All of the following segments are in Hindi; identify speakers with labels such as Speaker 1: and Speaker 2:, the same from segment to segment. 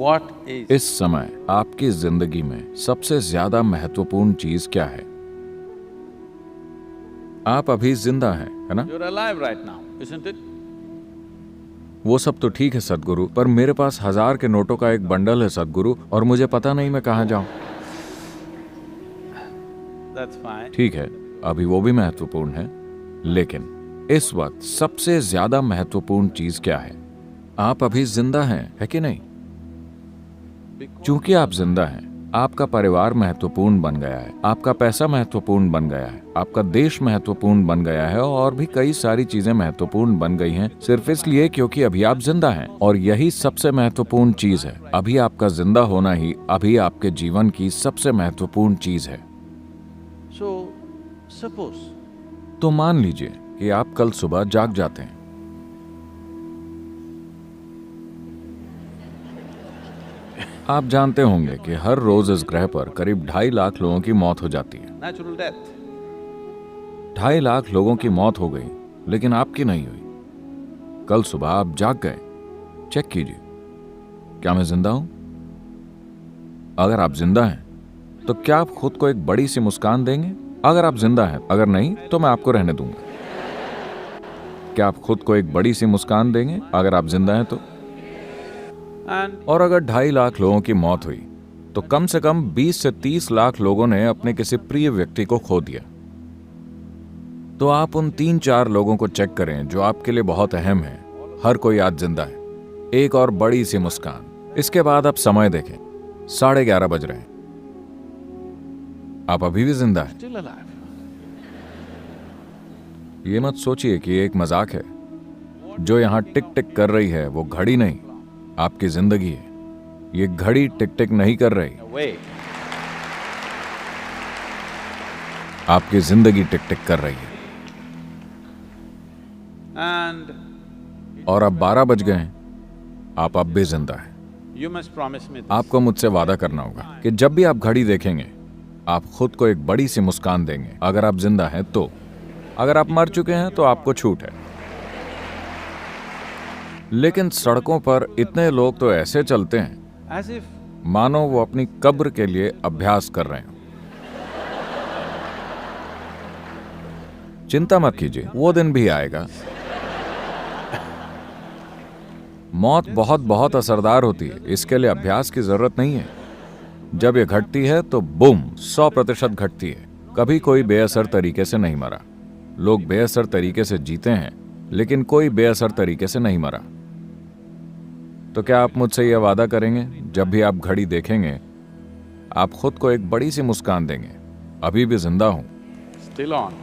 Speaker 1: What is
Speaker 2: इस समय आपकी जिंदगी में सबसे ज्यादा महत्वपूर्ण चीज क्या है? आप अभी जिंदा हैं, है ना?
Speaker 1: you're alive right now, isn't it?
Speaker 2: वो सब तो ठीक है सद्गुरु, पर मेरे पास 1000 के नोटों का एक बंडल है सद्गुरु, और मुझे पता नहीं मैं कहाँ जाऊं।
Speaker 1: That's fine.
Speaker 2: ठीक है, अभी वो भी महत्वपूर्ण है, लेकिन इस वक्त सबसे ज्यादा महत्वपूर्ण चीज क्या है? आप अभी जिंदा हैं, है कि नहीं? क्योंकि आप जिंदा हैं, आपका परिवार महत्वपूर्ण बन गया है, आपका पैसा महत्वपूर्ण बन गया है, आपका देश महत्वपूर्ण बन गया है, और भी कई सारी चीजें महत्वपूर्ण बन गई हैं सिर्फ इसलिए क्योंकि अभी आप जिंदा हैं। और यही सबसे महत्वपूर्ण चीज है। अभी आपका जिंदा होना ही अभी आपके जीवन की सबसे महत्वपूर्ण चीज है।
Speaker 1: So, suppose
Speaker 2: तो मान लीजिए कि आप कल सुबह जाग जाते हैं। आप जानते होंगे कि हर रोज इस ग्रह पर करीब 2.5 लाख लोगों की मौत हो जाती है।
Speaker 1: natural death.
Speaker 2: 2.5 लाख लोगों की मौत हो गई, लेकिन आपकी नहीं हुई। कल सुबह आप जाग गए। चेक कीजिए, क्या मैं जिंदा हूं? अगर आप जिंदा हैं, तो क्या आप खुद को एक बड़ी सी मुस्कान देंगे? अगर आप जिंदा हैं, अगर नहीं तो मैं आपको रहने दूंगा। क्या आप खुद को एक बड़ी सी मुस्कान देंगे अगर आप जिंदा हैं तो?
Speaker 1: And
Speaker 2: और अगर 2.5 लाख लोगों की मौत हुई, तो कम से कम 20 से 30 लाख लोगों ने अपने किसी प्रिय व्यक्ति को खो दिया। तो आप उन 3-4 लोगों को चेक करें जो आपके लिए बहुत अहम है। हर कोई आज जिंदा है। एक और बड़ी सी मुस्कान। इसके बाद आप समय देखें, 11:30 बज रहे हैं। आप अभी भी जिंदा हैं।
Speaker 1: still alive.
Speaker 2: ये मत सोचिए कि ये एक मजाक है। जो यहां टिक टिक कर रही है वो घड़ी नहीं, आपकी जिंदगी है। ये घड़ी टिक टिक नहीं कर रही,
Speaker 1: Awake.
Speaker 2: आपकी जिंदगी टिक टिक कर रही है।
Speaker 1: And
Speaker 2: और अब 12 बज गए हैं, आप अब भी जिंदा हैं।
Speaker 1: you must promise me this.
Speaker 2: आपको मुझसे वादा करना होगा कि जब भी आप घड़ी देखेंगे, आप खुद को एक बड़ी सी मुस्कान देंगे। अगर आप जिंदा हैं तो। अगर आप मर चुके हैं तो आपको छूट है। लेकिन सड़कों पर इतने लोग तो ऐसे चलते हैं
Speaker 1: As if
Speaker 2: मानो वो अपनी कब्र के लिए अभ्यास कर रहे हैं। चिंता मत कीजिए, वो दिन भी आएगा। मौत बहुत बहुत असरदार होती है, इसके लिए अभ्यास की जरूरत नहीं है। जब ये घटती है तो बूम 100% घटती है। कभी कोई बेअसर तरीके से नहीं मरा। लोग बेअसर तरीके से जीते हैं, लेकिन कोई बेअसर तरीके से नहीं मरा। तो क्या आप मुझसे यह वादा करेंगे, जब भी आप घड़ी देखेंगे, आप खुद को एक बड़ी सी मुस्कान देंगे? अभी भी जिंदा हूं।
Speaker 1: still on.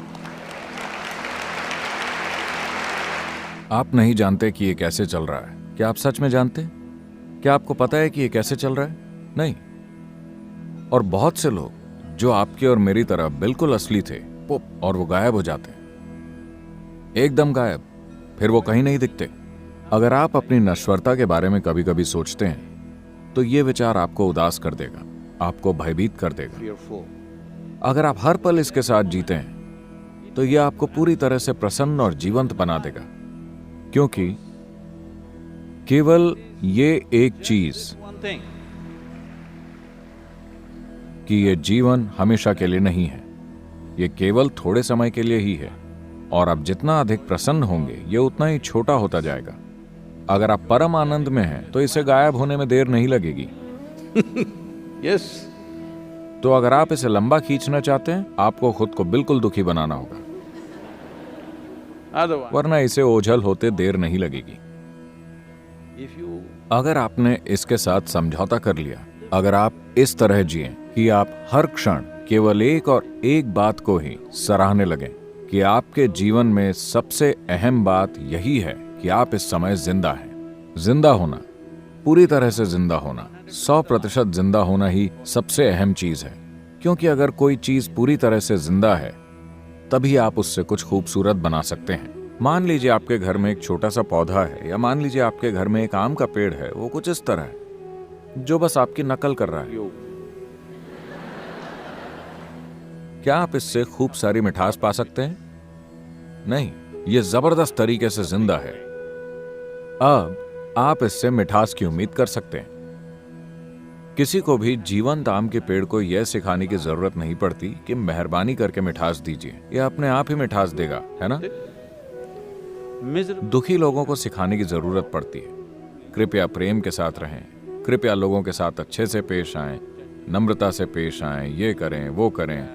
Speaker 2: आप नहीं जानते कि ये कैसे चल रहा है। क्या आप सच में जानते? क्या आपको पता है कि ये कैसे चल रहा है? नहीं। और बहुत से लोग जो आपके और मेरी तरह बिल्कुल असली थे, और वो गायब हो जाते हैं, एकदम गायब, फिर वो कहीं नहीं दिखते। अगर आप अपनी नश्वरता के बारे में कभी कभी सोचते हैं, तो ये विचार आपको उदास कर देगा, आपको भयभीत कर देगा।
Speaker 1: Fearful.
Speaker 2: अगर आप हर पल इसके साथ जीते हैं, तो यह आपको पूरी तरह से प्रसन्न और जीवंत बना देगा। क्योंकि केवल ये एक चीज
Speaker 1: One thing.
Speaker 2: कि ये जीवन हमेशा के लिए नहीं है, ये केवल थोड़े समय के लिए ही है। और आप जितना अधिक प्रसन्न होंगे, ये उतना ही छोटा होता जाएगा। अगर आप परम आनंद में हैं, तो इसे गायब होने में देर नहीं लगेगी।
Speaker 1: Yes.
Speaker 2: तो अगर आप इसे लंबा खींचना चाहते हैं, आपको खुद को बिल्कुल दुखी बनाना होगा,
Speaker 1: Otherwise,
Speaker 2: वरना इसे ओझल होते देर नहीं लगेगी।
Speaker 1: if you
Speaker 2: अगर आपने इसके साथ समझौता कर लिया, अगर आप इस तरह जिएं कि आप हर क्षण केवल एक और एक बात को ही सराहने लगें, कि आपके जीवन में सबसे अहम बात यही है कि आप इस समय जिंदा हैं। जिंदा होना, पूरी तरह से जिंदा होना, 100% जिंदा होना ही सबसे अहम चीज है। क्योंकि अगर कोई चीज पूरी तरह से जिंदा है, तभी आप उससे कुछ खूबसूरत बना सकते हैं। मान लीजिए आपके घर में एक छोटा सा पौधा है, या मान लीजिए आपके घर में एक आम का पेड़ है। वो कुछ इस तरह है, जो बस आपकी नकल कर रहा है। क्या आप इससे खूब सारी मिठास पा सकते हैं? नहीं, ये जबरदस्त तरीके से जिंदा है। अब आप इससे मिठास की उम्मीद कर सकते हैं। किसी को भी जीवंत आम के पेड़ को यह सिखाने की जरूरत नहीं पड़ती कि मेहरबानी करके मिठास दीजिए, यह अपने आप ही मिठास देगा, है ना?
Speaker 1: Miserable.
Speaker 2: दुखी लोगों को सिखाने की जरूरत पड़ती है, कृपया प्रेम के साथ रहें, कृपया लोगों के साथ अच्छे से पेश आएं, नम्रता से पेश आएं, ये करें वो करें।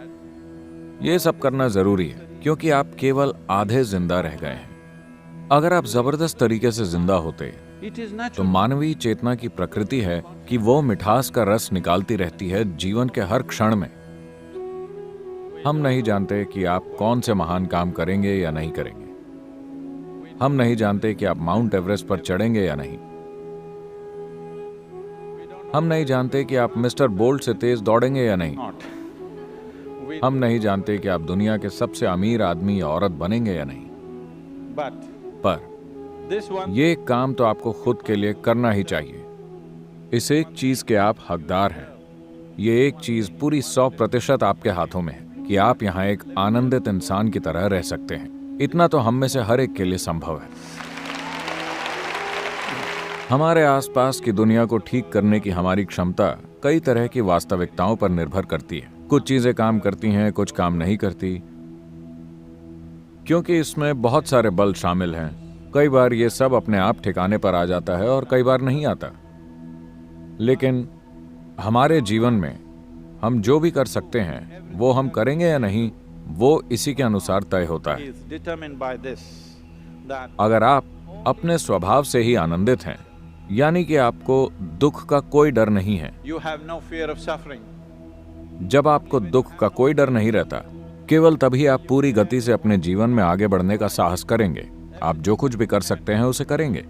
Speaker 2: ये सब करना जरूरी है क्योंकि आप केवल आधे जिंदा रह गए हैं। अगर आप जबरदस्त तरीके से जिंदा होते
Speaker 1: It is
Speaker 2: तो
Speaker 1: natural.
Speaker 2: मानवीय चेतना की प्रकृति है कि वो मिठास का रस निकालती रहती है जीवन के हर क्षण में। हम नहीं जानते कि आप कौन से महान काम करेंगे या नहीं करेंगे। हम नहीं जानते कि आप माउंट एवरेस्ट पर चढ़ेंगे या नहीं। हम नहीं जानते कि आप मिस्टर बोल्ट से तेज दौड़ेंगे या नहीं।
Speaker 1: Not. We,
Speaker 2: हम नहीं जानते कि आप दुनिया के सबसे अमीर आदमी या औरत बनेंगे या नहीं।
Speaker 1: but
Speaker 2: पर
Speaker 1: this one,
Speaker 2: ये काम तो आपको खुद के लिए करना ही चाहिए। इस एक चीज के आप हकदार हैं। ये एक चीज पूरी 100% आपके हाथों में है कि आप यहाँ एक आनंदित इंसान की तरह रह सकते हैं। इतना तो हम में से हर एक के लिए संभव है। हमारे आसपास की दुनिया को ठीक करने की हमारी क्षमता कई तरह की वास्तविकताओं पर निर्भर करती है। कुछ चीजें काम करती हैं, कुछ काम नहीं करती, क्योंकि इसमें बहुत सारे बल शामिल हैं। कई बार ये सब अपने आप ठिकाने पर आ जाता है और कई बार नहीं आता। लेकिन हमारे जीवन में हम जो भी कर सकते हैं वो हम करेंगे या नहीं, वो इसी के अनुसार तय होता है।
Speaker 1: is determined by this, that
Speaker 2: अगर आप अपने स्वभाव से ही आनंदित हैं, यानी कि आपको दुख का कोई डर नहीं है,
Speaker 1: you have no fear of suffering.
Speaker 2: जब आपको दुख का कोई डर नहीं रहता, केवल तभी आप पूरी गति से अपने जीवन में आगे बढ़ने का साहस करेंगे। आप जो कुछ भी कर सकते हैं उसे करेंगे।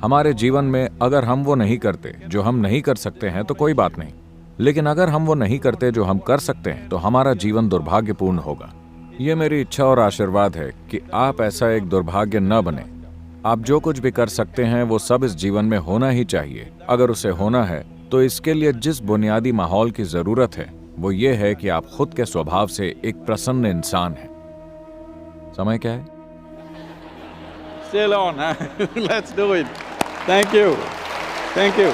Speaker 2: हमारे जीवन में अगर हम वो नहीं करते जो हम नहीं कर सकते हैं तो कोई बात नहीं, लेकिन अगर हम वो नहीं करते जो हम कर सकते हैं तो हमारा जीवन दुर्भाग्यपूर्ण होगा। ये मेरी इच्छा और आशीर्वाद है कि आप ऐसा एक दुर्भाग्य न बने। आप जो कुछ भी कर सकते हैं वो सब इस जीवन में होना ही चाहिए। अगर उसे होना है तो इसके लिए जिस बुनियादी माहौल की जरूरत है वो ये है कि आप खुद के स्वभाव से एक प्रसन्न इंसान हैं। समय क्या है?
Speaker 1: Still on, huh? Let's do it. Thank you. Thank you.